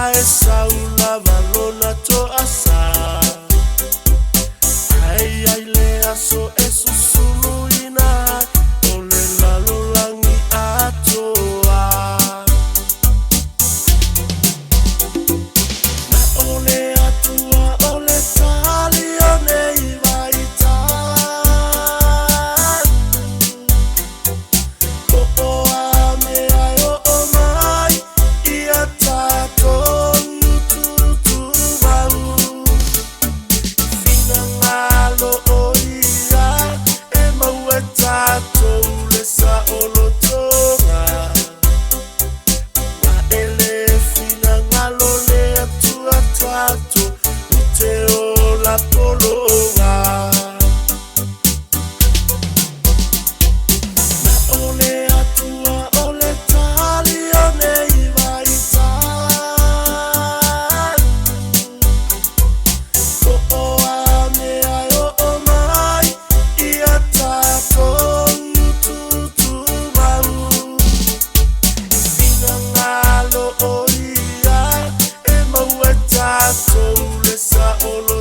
e saula valona to asa. Ai le aso e susuluina o le lalolangi atoa. Na ole atua ole tali o nei vaitan. O a mea o mai ia tato tu mau. Fina ngalo o ia e mau e tato le sa olo tonga. Ma ele fina ngalo le atua tato ute o la polonga. Na ole atua ole tali o nei vaitan. O a mea o mai ia tato tu mau. Fina ngalo o ia e mau e tato le sa olo